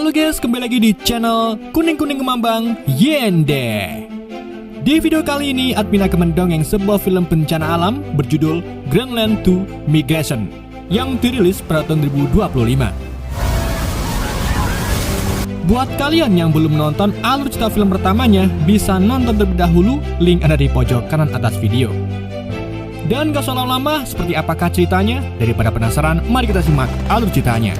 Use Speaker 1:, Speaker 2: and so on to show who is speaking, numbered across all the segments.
Speaker 1: Halo guys, kembali lagi di channel Kuning-Kuning Kemambang Yende. Di video kali ini, admin akan mendongeng sebuah film bencana alam berjudul Greenland 2 Migration yang dirilis pada tahun 2025. Buat kalian yang belum nonton alur cerita film pertamanya, bisa nonton terlebih dahulu, link ada di pojok kanan atas video. Dan gak usah lama-lama, seperti apakah ceritanya? Daripada penasaran, mari kita simak alur ceritanya.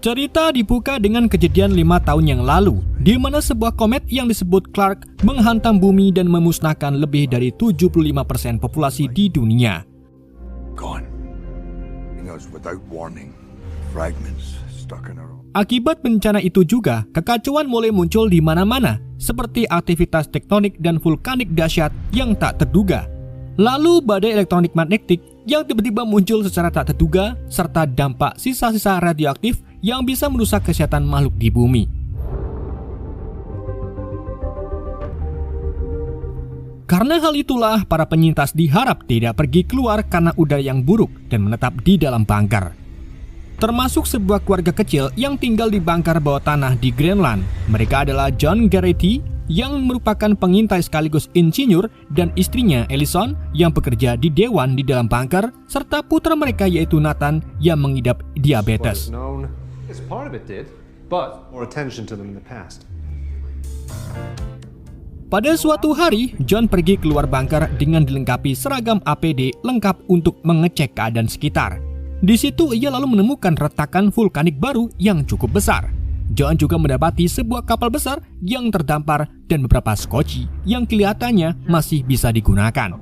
Speaker 1: Cerita dibuka dengan kejadian 5 tahun yang lalu, di mana sebuah komet yang disebut Clark menghantam bumi dan memusnahkan lebih dari 75% populasi di dunia. Akibat bencana itu juga, kekacauan mulai muncul di mana-mana, seperti aktivitas tektonik dan vulkanik dahsyat yang tak terduga. Lalu badai elektronik magnetik yang tiba-tiba muncul secara tak terduga, serta dampak sisa-sisa radioaktif yang bisa merusak kesehatan makhluk di bumi. Karena hal itulah, para penyintas diharap tidak pergi keluar karena udara yang buruk dan menetap di dalam bunker. Termasuk sebuah keluarga kecil yang tinggal di bunker bawah tanah di Greenland. Mereka adalah John Garrity yang merupakan pengintai sekaligus insinyur, dan istrinya Ellison yang bekerja di dewan di dalam bunker, serta putra mereka yaitu Nathan yang mengidap diabetes. Pada suatu hari, John pergi keluar bunker dengan dilengkapi seragam APD lengkap untuk mengecek keadaan sekitar. Di situ ia lalu menemukan retakan vulkanik baru yang cukup besar. John juga mendapati sebuah kapal besar yang terdampar dan beberapa skoci yang kelihatannya masih bisa digunakan.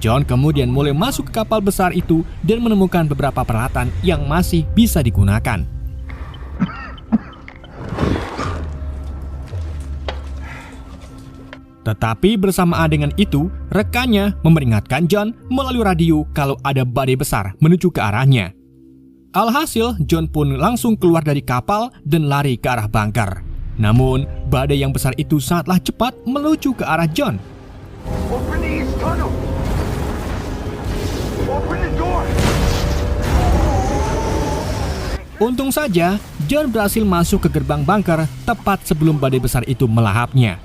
Speaker 1: John kemudian mulai masuk ke kapal besar itu dan menemukan beberapa peralatan yang masih bisa digunakan. Tetapi bersamaan dengan itu, rekannya memperingatkan John melalui radio kalau ada badai besar menuju ke arahnya. Alhasil, John pun langsung keluar dari kapal dan lari ke arah bunker. Namun, badai yang besar itu sangatlah cepat menuju ke arah John. Untung saja, John berhasil masuk ke gerbang bunker tepat sebelum badai besar itu melahapnya.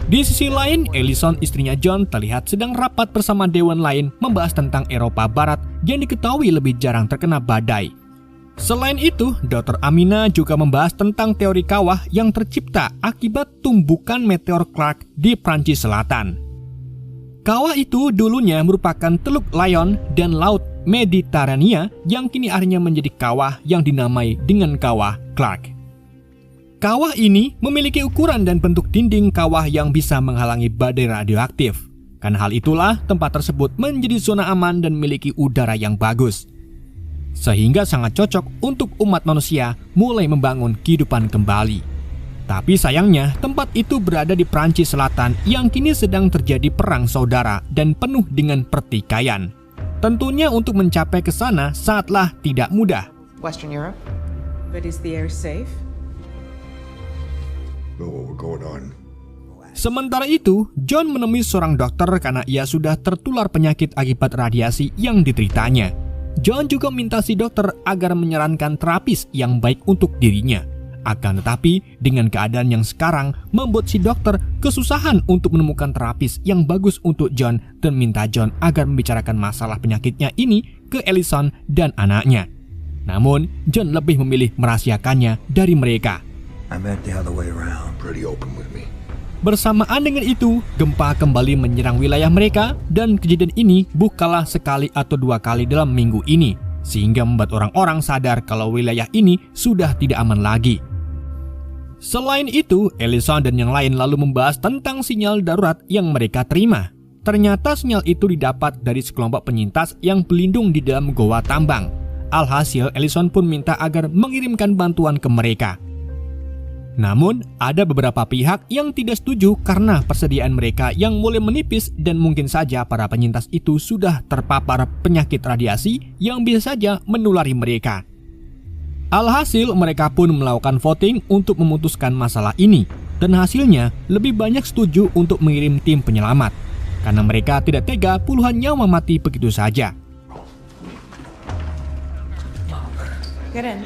Speaker 1: Di sisi lain, Ellison, istrinya John, terlihat sedang rapat bersama dewan lain membahas tentang Eropa Barat yang diketahui lebih jarang terkena badai. Selain itu, Dr. Amina juga membahas tentang teori kawah yang tercipta akibat tumbukan meteor Clark di Prancis Selatan. Kawah itu dulunya merupakan Teluk Lyon dan Laut Mediterania yang kini akhirnya menjadi kawah yang dinamai dengan Kawah Clark. Kawah ini memiliki ukuran dan bentuk dinding kawah yang bisa menghalangi badai radioaktif. Karena hal itulah tempat tersebut menjadi zona aman dan memiliki udara yang bagus. Sehingga sangat cocok untuk umat manusia mulai membangun kehidupan kembali. Tapi sayangnya tempat itu berada di Prancis Selatan yang kini sedang terjadi perang saudara dan penuh dengan pertikaian. Tentunya untuk mencapai ke sana sangatlah tidak mudah.
Speaker 2: Western Europe, but is the air safe?
Speaker 1: Sementara itu, John menemui seorang dokter karena ia sudah tertular penyakit akibat radiasi yang diteritanya. John juga minta si dokter agar menyarankan terapis yang baik untuk dirinya. Akan tetapi, dengan keadaan yang sekarang membuat si dokter kesusahan untuk menemukan terapis yang bagus untuk John dan minta John agar membicarakan masalah penyakitnya ini ke Ellison dan anaknya. Namun, John lebih memilih merahasiakannya dari mereka. Bersamaan dengan itu, gempa kembali menyerang wilayah mereka dan kejadian ini bukanlah sekali atau 2 kali dalam minggu ini, sehingga membuat orang-orang sadar kalau wilayah ini sudah tidak aman lagi. Selain itu, Ellison dan yang lain lalu membahas tentang sinyal darurat yang mereka terima. Ternyata sinyal itu didapat dari sekelompok penyintas yang berlindung di dalam goa tambang. Alhasil, Ellison pun minta agar mengirimkan bantuan ke mereka. Namun, ada beberapa pihak yang tidak setuju karena persediaan mereka yang mulai menipis dan mungkin saja para penyintas itu sudah terpapar penyakit radiasi yang bisa saja menulari mereka. Alhasil, mereka pun melakukan voting untuk memutuskan masalah ini, dan hasilnya lebih banyak setuju untuk mengirim tim penyelamat, karena mereka tidak tega puluhan nyawa mati begitu saja.
Speaker 2: Get in.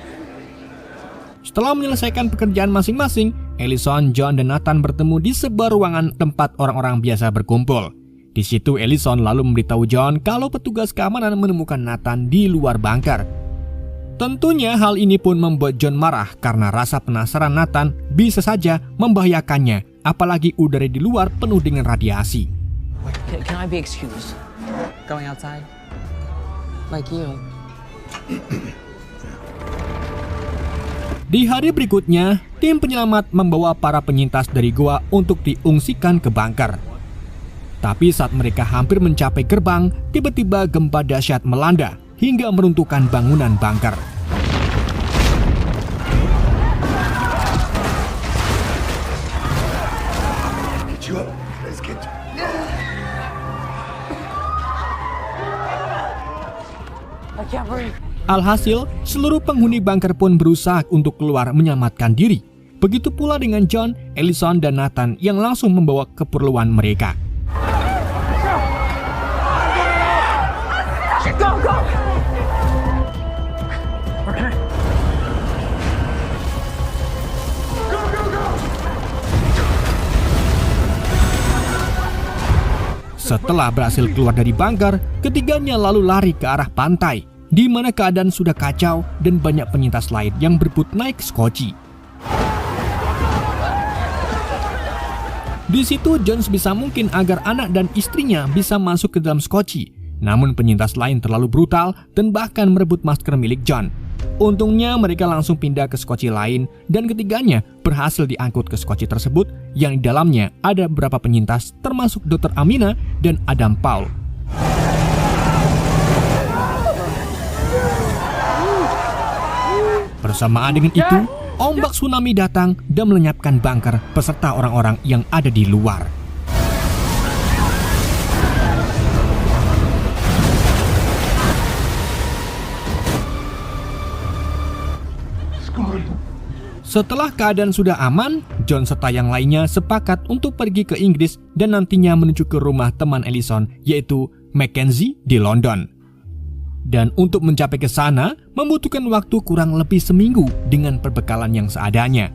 Speaker 1: Setelah menyelesaikan pekerjaan masing-masing, Ellison, John, dan Nathan bertemu di sebuah ruangan tempat orang-orang biasa berkumpul. Di situ Ellison lalu memberitahu John kalau petugas keamanan menemukan Nathan di luar bunker. Tentunya hal ini pun membuat John marah karena rasa penasaran Nathan bisa saja membahayakannya, apalagi udara di luar penuh dengan radiasi.
Speaker 3: Can I be excused? Going outside? Like you.
Speaker 1: Di hari berikutnya, tim penyelamat membawa para penyintas dari goa untuk diungsikan ke bunker. Tapi saat mereka hampir mencapai gerbang, tiba-tiba gempa dahsyat melanda hingga meruntuhkan bangunan bunker.
Speaker 3: I can't breathe.
Speaker 1: Alhasil, seluruh penghuni bunker pun berusaha untuk keluar menyelamatkan diri. Begitu pula dengan John, Ellison, dan Nathan yang langsung membawa keperluan mereka.
Speaker 3: Go, go!
Speaker 1: Setelah berhasil keluar dari bunker, ketiganya lalu lari ke arah pantai, di mana keadaan sudah kacau dan banyak penyintas lain yang berebut naik skoci. Di situ John sebisa mungkin agar anak dan istrinya bisa masuk ke dalam skoci. Namun penyintas lain terlalu brutal dan bahkan merebut masker milik John. Untungnya mereka langsung pindah ke skoci lain dan ketiganya berhasil diangkut ke skoci tersebut yang di dalamnya ada beberapa penyintas termasuk Dr. Amina dan Adam Paul. Bersamaan dengan itu, ombak tsunami datang dan melenyapkan bunker beserta orang-orang yang ada di luar. Setelah keadaan sudah aman, John serta yang lainnya sepakat untuk pergi ke Inggris dan nantinya menuju ke rumah teman Ellison, yaitu Mackenzie di London. Dan untuk mencapai ke sana, membutuhkan waktu kurang lebih seminggu dengan perbekalan yang seadanya.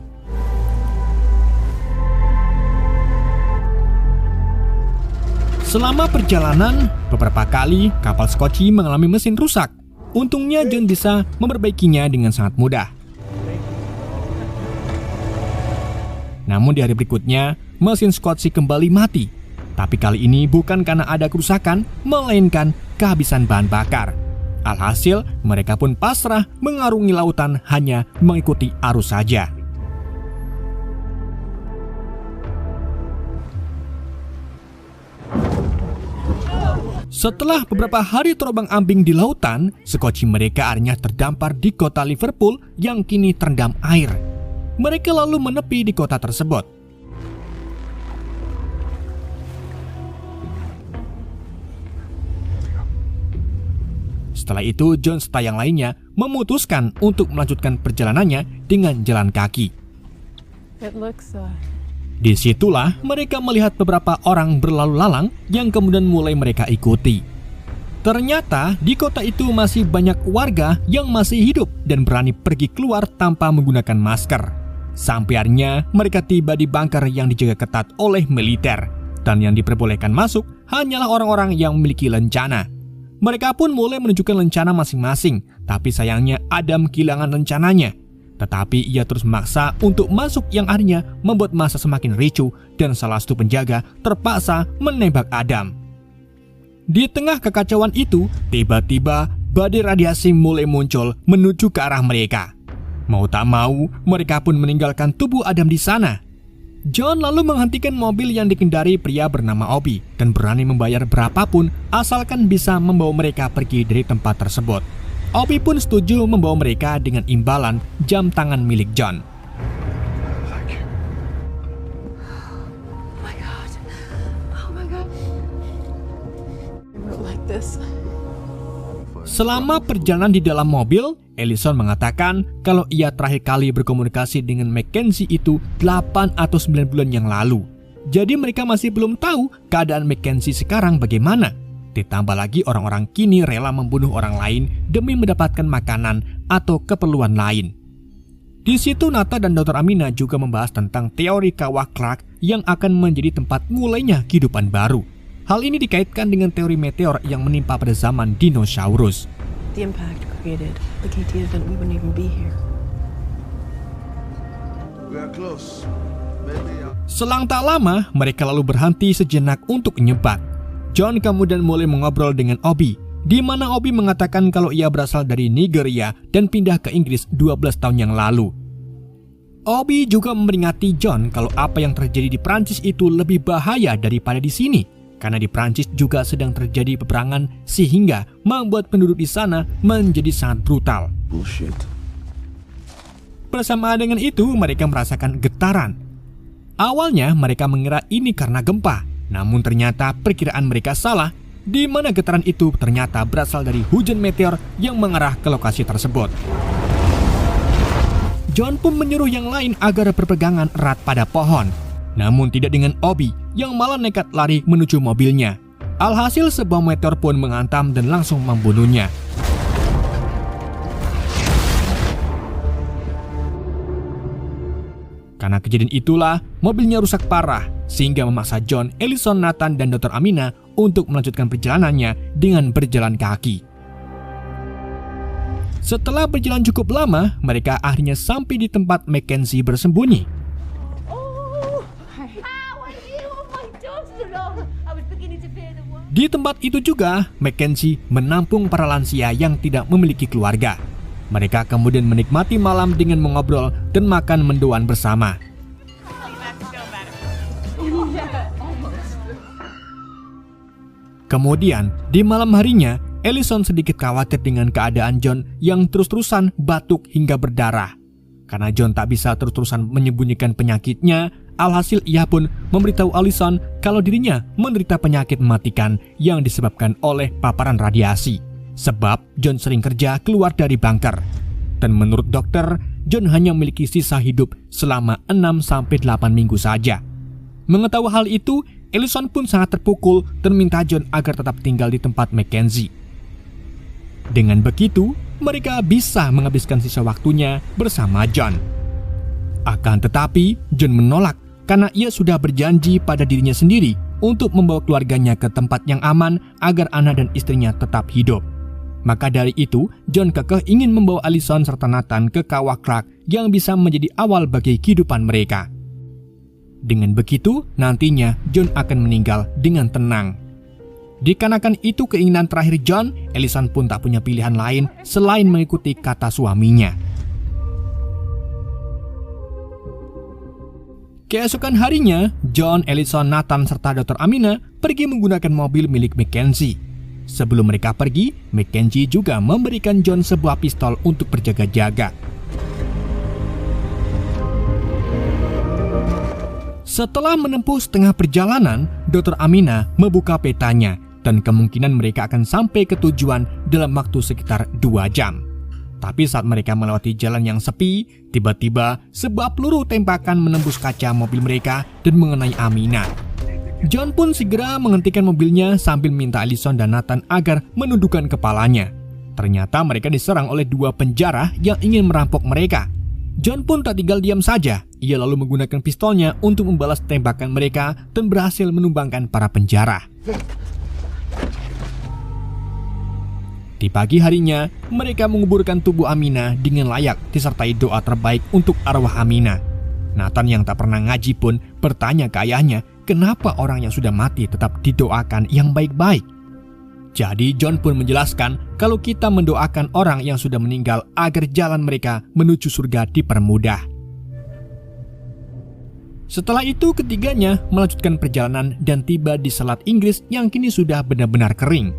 Speaker 1: Selama perjalanan, beberapa kali kapal skoci mengalami mesin rusak. Untungnya John bisa memperbaikinya dengan sangat mudah. Namun di hari berikutnya, mesin skoci kembali mati. Tapi kali ini bukan karena ada kerusakan, melainkan kehabisan bahan bakar. Alhasil, mereka pun pasrah mengarungi lautan hanya mengikuti arus saja. Setelah beberapa hari terombang-ambing di lautan, skoci mereka akhirnya terdampar di kota Liverpool yang kini terendam air. Mereka lalu menepi di kota tersebut. Setelah itu, John serta yang lainnya memutuskan untuk melanjutkan perjalanannya dengan jalan kaki. Disitulah mereka melihat beberapa orang berlalu lalang yang kemudian mulai mereka ikuti. Ternyata di kota itu masih banyak warga yang masih hidup dan berani pergi keluar tanpa menggunakan masker. Sampai akhirnya mereka tiba di bunker yang dijaga ketat oleh militer, dan yang diperbolehkan masuk hanyalah orang-orang yang memiliki lencana. Mereka pun mulai menunjukkan lencana masing-masing, tapi sayangnya Adam kehilangan lencananya. Tetapi ia terus memaksa untuk masuk yang akhirnya membuat massa semakin ricuh dan salah satu penjaga terpaksa menembak Adam. Di tengah kekacauan itu, tiba-tiba badai radiasi mulai muncul menuju ke arah mereka. Mau tak mau, mereka pun meninggalkan tubuh Adam di sana. John lalu menghentikan mobil yang dikendari pria bernama Obi dan berani membayar berapapun asalkan bisa membawa mereka pergi dari tempat tersebut. Obi pun setuju membawa mereka dengan imbalan jam tangan milik John.
Speaker 2: Oh my God. Oh my God. I wrote like this.
Speaker 1: Selama perjalanan di dalam mobil, Ellison mengatakan kalau ia terakhir kali berkomunikasi dengan Mackenzie itu 8 atau 9 bulan yang lalu. Jadi mereka masih belum tahu keadaan Mackenzie sekarang bagaimana. Ditambah lagi orang-orang kini rela membunuh orang lain demi mendapatkan makanan atau keperluan lain. Di situ Nathan dan Dr. Amina juga membahas tentang teori kawah Clark yang akan menjadi tempat mulainya kehidupan baru. Hal ini dikaitkan dengan teori meteor yang menimpa pada zaman dinosaurus.
Speaker 2: The impact created the KT event, we wouldn't even be here.
Speaker 4: We are close. Maybe
Speaker 1: Selang tak lama, mereka lalu berhenti sejenak untuk nyebat. John kemudian mulai mengobrol dengan Obi, di mana Obi mengatakan kalau ia berasal dari Nigeria dan pindah ke Inggris 12 tahun yang lalu. Obi juga memperingati John kalau apa yang terjadi di Prancis itu lebih bahaya daripada di sini. Karena di Prancis juga sedang terjadi peperangan sehingga membuat penduduk di sana menjadi sangat brutal.
Speaker 4: bullshit.
Speaker 1: Bersamaan dengan itu mereka merasakan getaran. Awalnya mereka mengira ini karena gempa, namun ternyata perkiraan mereka salah, di mana getaran itu ternyata berasal dari hujan meteor yang mengarah ke lokasi tersebut. John pun menyuruh yang lain agar berpegangan erat pada pohon. Namun tidak dengan Obi yang malah nekat lari menuju mobilnya. Alhasil sebuah meteor pun menghantam dan langsung membunuhnya. Karena kejadian itulah mobilnya rusak parah sehingga memaksa John, Ellison, Nathan, dan Dr. Amina untuk melanjutkan perjalanannya dengan berjalan kaki. Setelah berjalan cukup lama, mereka akhirnya sampai di tempat Mackenzie bersembunyi. Di tempat itu juga, Mackenzie menampung para lansia yang tidak memiliki keluarga. Mereka kemudian menikmati malam dengan mengobrol dan makan mendoan bersama. Kemudian, di malam harinya, Ellison sedikit khawatir dengan keadaan John yang terus-terusan batuk hingga berdarah. Karena John tak bisa terus-terusan menyembunyikan penyakitnya, alhasil ia pun memberitahu Ellison kalau dirinya menderita penyakit mematikan yang disebabkan oleh paparan radiasi. Sebab John sering kerja keluar dari bunker. Dan menurut dokter, John hanya memiliki sisa hidup selama 6-8 minggu saja. Mengetahui hal itu, Ellison pun sangat terpukul dan minta John agar tetap tinggal di tempat Mackenzie. Dengan begitu, mereka bisa menghabiskan sisa waktunya bersama John. Akan tetapi, John menolak karena ia sudah berjanji pada dirinya sendiri untuk membawa keluarganya ke tempat yang aman agar anak dan istrinya tetap hidup. Maka dari itu, John kekeh ingin membawa Ellison serta Nathan ke kawah Clark yang bisa menjadi awal bagi kehidupan mereka. Dengan begitu, nantinya John akan meninggal dengan tenang. Dikarenakan itu keinginan terakhir John, Ellison pun tak punya pilihan lain selain mengikuti kata suaminya. Keesokan harinya, John, Ellison, Nathan, serta Dr. Amina pergi menggunakan mobil milik Mackenzie. Sebelum mereka pergi, Mackenzie juga memberikan John sebuah pistol untuk berjaga-jaga. Setelah menempuh setengah perjalanan, Dr. Amina membuka petanya dan kemungkinan mereka akan sampai ke tujuan dalam waktu sekitar 2 jam. Tapi saat mereka melewati jalan yang sepi, tiba-tiba sebuah peluru tembakan menembus kaca mobil mereka dan mengenai Amina. John pun segera menghentikan mobilnya sambil minta Ellison dan Nathan agar menundukkan kepalanya. Ternyata mereka diserang oleh 2 penjara yang ingin merampok mereka. John pun tak tinggal diam saja. Ia lalu menggunakan pistolnya untuk membalas tembakan mereka dan berhasil menumbangkan para penjara. Di pagi harinya, mereka menguburkan tubuh Amina dengan layak disertai doa terbaik untuk arwah Amina. Nathan yang tak pernah ngaji pun bertanya ke ayahnya, kenapa orang yang sudah mati tetap didoakan yang baik-baik. Jadi John pun menjelaskan kalau kita mendoakan orang yang sudah meninggal agar jalan mereka menuju surga dipermudah. Setelah itu ketiganya melanjutkan perjalanan dan tiba di Selat Inggris yang kini sudah benar-benar kering.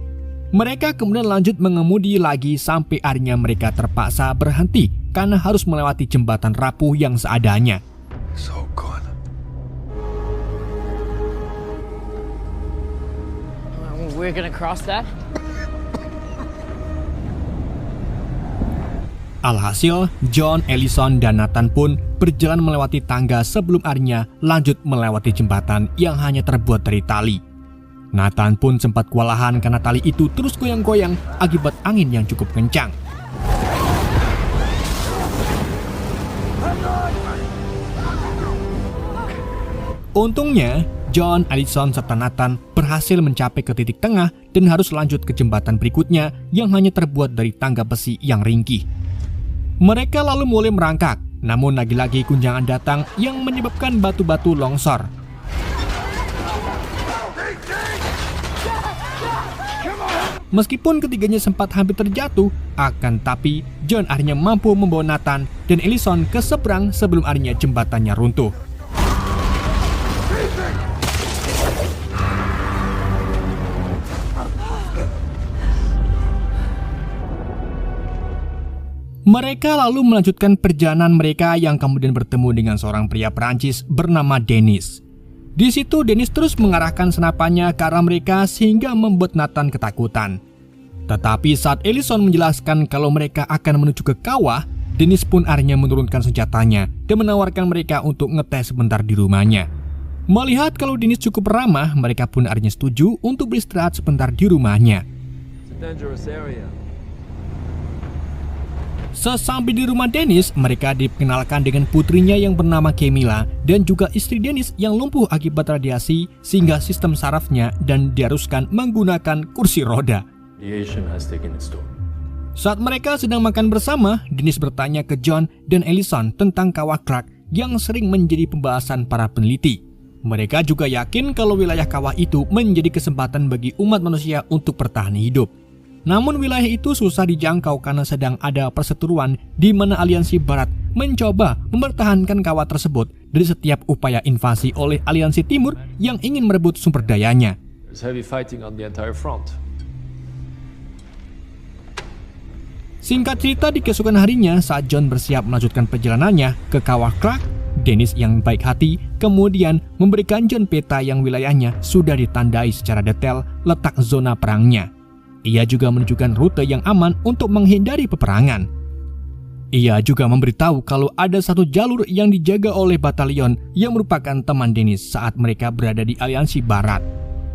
Speaker 1: Mereka kemudian lanjut mengemudi lagi sampai akhirnya mereka terpaksa berhenti karena harus melewati jembatan rapuh yang seadanya.
Speaker 4: So good.
Speaker 3: We're gonna cross that?
Speaker 1: Alhasil, John, Ellison, dan Nathan pun berjalan melewati tangga sebelum akhirnya lanjut melewati jembatan yang hanya terbuat dari tali. Nathan pun sempat kewalahan karena tali itu terus goyang-goyang akibat angin yang cukup kencang. Untungnya, John, Ellison, serta Nathan berhasil mencapai ke titik tengah dan harus lanjut ke jembatan berikutnya yang hanya terbuat dari tangga besi yang ringkih. Mereka lalu mulai merangkak, namun lagi-lagi guncangan datang yang menyebabkan batu-batu longsor. Meskipun ketiganya sempat hampir terjatuh, akan tapi John akhirnya mampu membawa Nathan dan Ellison ke seberang sebelum akhirnya jembatannya runtuh. Mereka lalu melanjutkan perjalanan mereka yang kemudian bertemu dengan seorang pria Perancis bernama Dennis. Di situ Dennis terus mengarahkan senapannya ke arah mereka sehingga membuat Nathan ketakutan. Tetapi saat Ellison menjelaskan kalau mereka akan menuju ke kawah, Dennis pun akhirnya menurunkan senjatanya dan menawarkan mereka untuk ngetes sebentar di rumahnya. Melihat kalau Dennis cukup ramah, mereka pun akhirnya setuju untuk beristirahat sebentar di rumahnya.
Speaker 4: It's a dangerous area.
Speaker 1: Sesampai di rumah Dennis, mereka dikenalkan dengan putrinya yang bernama Camilla dan juga istri Dennis yang lumpuh akibat radiasi sehingga sistem sarafnya dan diharuskan menggunakan kursi roda.
Speaker 5: Radiation has taken its toll.
Speaker 1: Saat mereka sedang makan bersama, Dennis bertanya ke John dan Ellison tentang kawah Clark yang sering menjadi pembahasan para peneliti. Mereka juga yakin kalau wilayah kawah itu menjadi kesempatan bagi umat manusia untuk bertahan hidup. Namun wilayah itu susah dijangkau karena sedang ada perseteruan di mana Aliansi Barat mencoba mempertahankan kawah tersebut dari setiap upaya invasi oleh Aliansi Timur yang ingin merebut sumber dayanya.
Speaker 5: There's heavy fighting on the entire front.
Speaker 1: Singkat cerita, di keesokan harinya saat John bersiap melanjutkan perjalanannya ke kawah Clark, Dennis yang baik hati kemudian memberikan John peta yang wilayahnya sudah ditandai secara detail letak zona perangnya. Ia juga menunjukkan rute yang aman untuk menghindari peperangan. Ia juga memberitahu kalau ada satu jalur yang dijaga oleh batalion yang merupakan teman Dennis saat mereka berada di Aliansi Barat.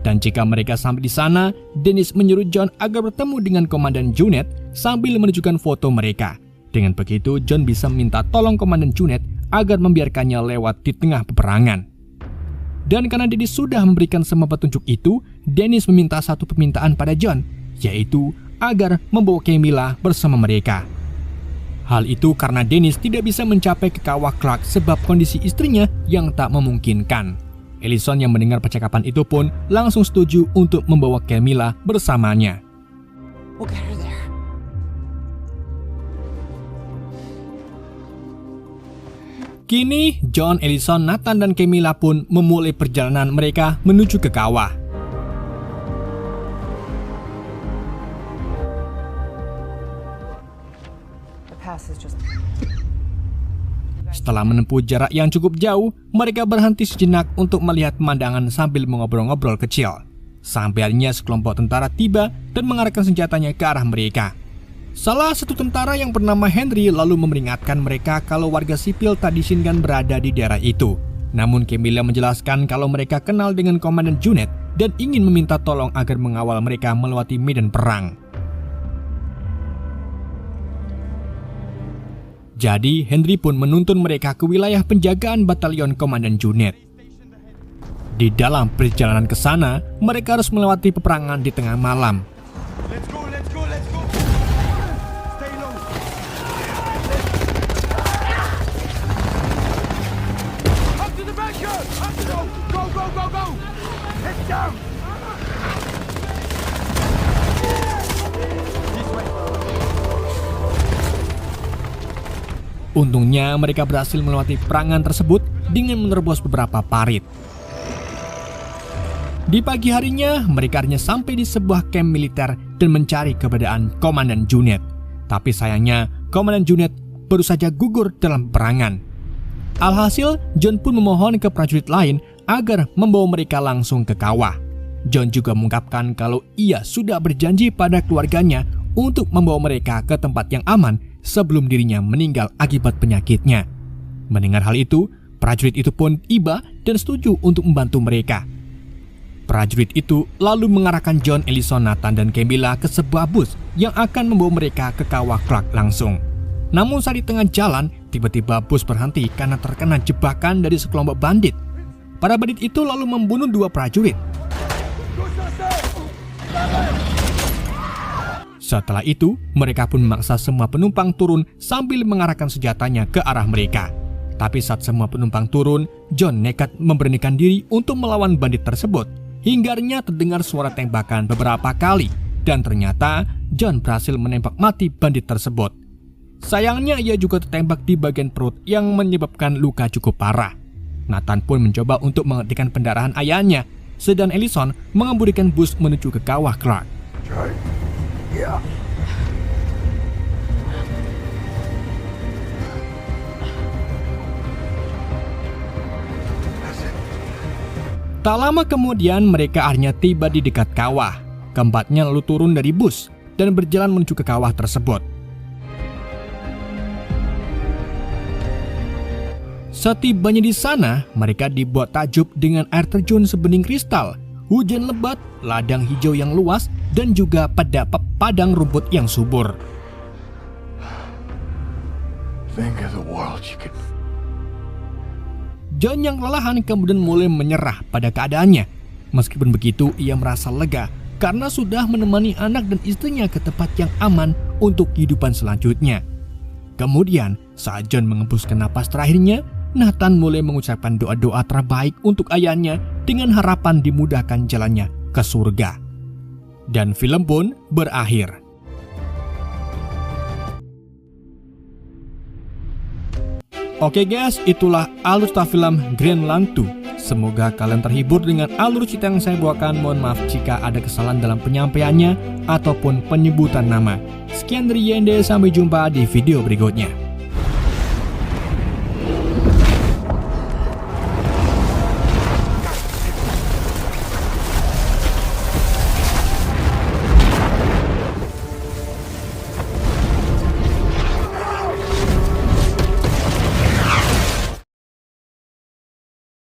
Speaker 1: Dan jika mereka sampai di sana, Dennis menyuruh John agar bertemu dengan Komandan Junet sambil menunjukkan foto mereka. Dengan begitu, John bisa meminta tolong Komandan Junet agar membiarkannya lewat di tengah peperangan. Dan karena Dennis sudah memberikan semua petunjuk itu, Dennis meminta satu permintaan pada John, yaitu agar membawa Camilla bersama mereka. Hal itu karena Dennis tidak bisa mencapai ke kawah Clark sebab kondisi istrinya yang tak memungkinkan. Ellison yang mendengar percakapan itu pun langsung setuju untuk membawa Camilla bersamanya.
Speaker 3: We'll get her there.
Speaker 1: Kini, John, Ellison, Nathan, dan Camilla pun memulai perjalanan mereka menuju ke kawah. Setelah menempuh jarak yang cukup jauh, mereka berhenti sejenak untuk melihat pemandangan sambil mengobrol-ngobrol kecil. Sampai akhirnya sekelompok tentara tiba dan mengarahkan senjatanya ke arah mereka. Salah satu tentara yang bernama Henry lalu memperingatkan mereka kalau warga sipil tak diizinkan berada di daerah itu. Namun Camilla menjelaskan kalau mereka kenal dengan Komandan Junet dan ingin meminta tolong agar mengawal mereka melewati medan perang. Jadi, Henry pun menuntun mereka ke wilayah penjagaan batalion Komandan Junet. Di dalam perjalanan ke sana, mereka harus melewati peperangan di tengah malam.
Speaker 4: Let's go, let's go, let's go. Stay low. Up to the bunker. Up to the... Go, go, go, go. Head down. This way.
Speaker 1: Untungnya mereka berhasil melewati perangan tersebut dengan menerobos beberapa parit. Di pagi harinya, mereka akhirnya sampai di sebuah kamp militer dan mencari keberadaan Komandan Junet. Tapi sayangnya, Komandan Junet baru saja gugur dalam perangan. Alhasil, John pun memohon ke prajurit lain agar membawa mereka langsung ke kawah. John juga mengungkapkan kalau ia sudah berjanji pada keluarganya untuk membawa mereka ke tempat yang aman sebelum dirinya meninggal akibat penyakitnya. Mendengar hal itu, prajurit itu pun tiba dan setuju untuk membantu mereka. Prajurit itu lalu mengarahkan John, Ellison, Nathan, dan Camilla ke sebuah bus yang akan membawa mereka ke kawah Clark langsung. Namun saat di tengah jalan, tiba-tiba bus berhenti karena terkena jebakan dari sekelompok bandit. Para bandit itu lalu membunuh 2 prajurit. Setelah itu, mereka pun memaksa semua penumpang turun sambil mengarahkan senjatanya ke arah mereka. Tapi saat semua penumpang turun, John nekat memberanikan diri untuk melawan bandit tersebut. Hingga akhirnya terdengar suara tembakan beberapa kali, dan ternyata John berhasil menembak mati bandit tersebut. Sayangnya ia juga tertembak di bagian perut yang menyebabkan luka cukup parah. Nathan pun mencoba untuk menghentikan pendarahan ayahnya, sedang Ellison mengemudikan bus menuju ke kawah Clark. Tak lama kemudian mereka akhirnya tiba di dekat kawah. Keempatnya lalu turun dari bus dan berjalan menuju ke kawah tersebut. Setibanya di sana, mereka dibuat takjub dengan air terjun sebening kristal, hujan lebat, ladang hijau yang luas, dan juga padang rumput yang subur.
Speaker 4: Think of the world you could.
Speaker 1: John yang kelelahan kemudian mulai menyerah pada keadaannya. Meskipun begitu, ia merasa lega karena sudah menemani anak dan istrinya ke tempat yang aman untuk kehidupan selanjutnya. Kemudian, saat John mengembuskan napas terakhirnya, Nathan mulai mengucapkan doa-doa terbaik untuk ayahnya dengan harapan dimudahkan jalannya ke surga. Dan film pun berakhir. Oke guys, itulah alur cerita film Greenland 2. Semoga kalian terhibur dengan alur cerita yang saya bawakan. Mohon maaf jika ada kesalahan dalam penyampaiannya ataupun penyebutan nama. Sekian dari Yende, sampai jumpa di video berikutnya.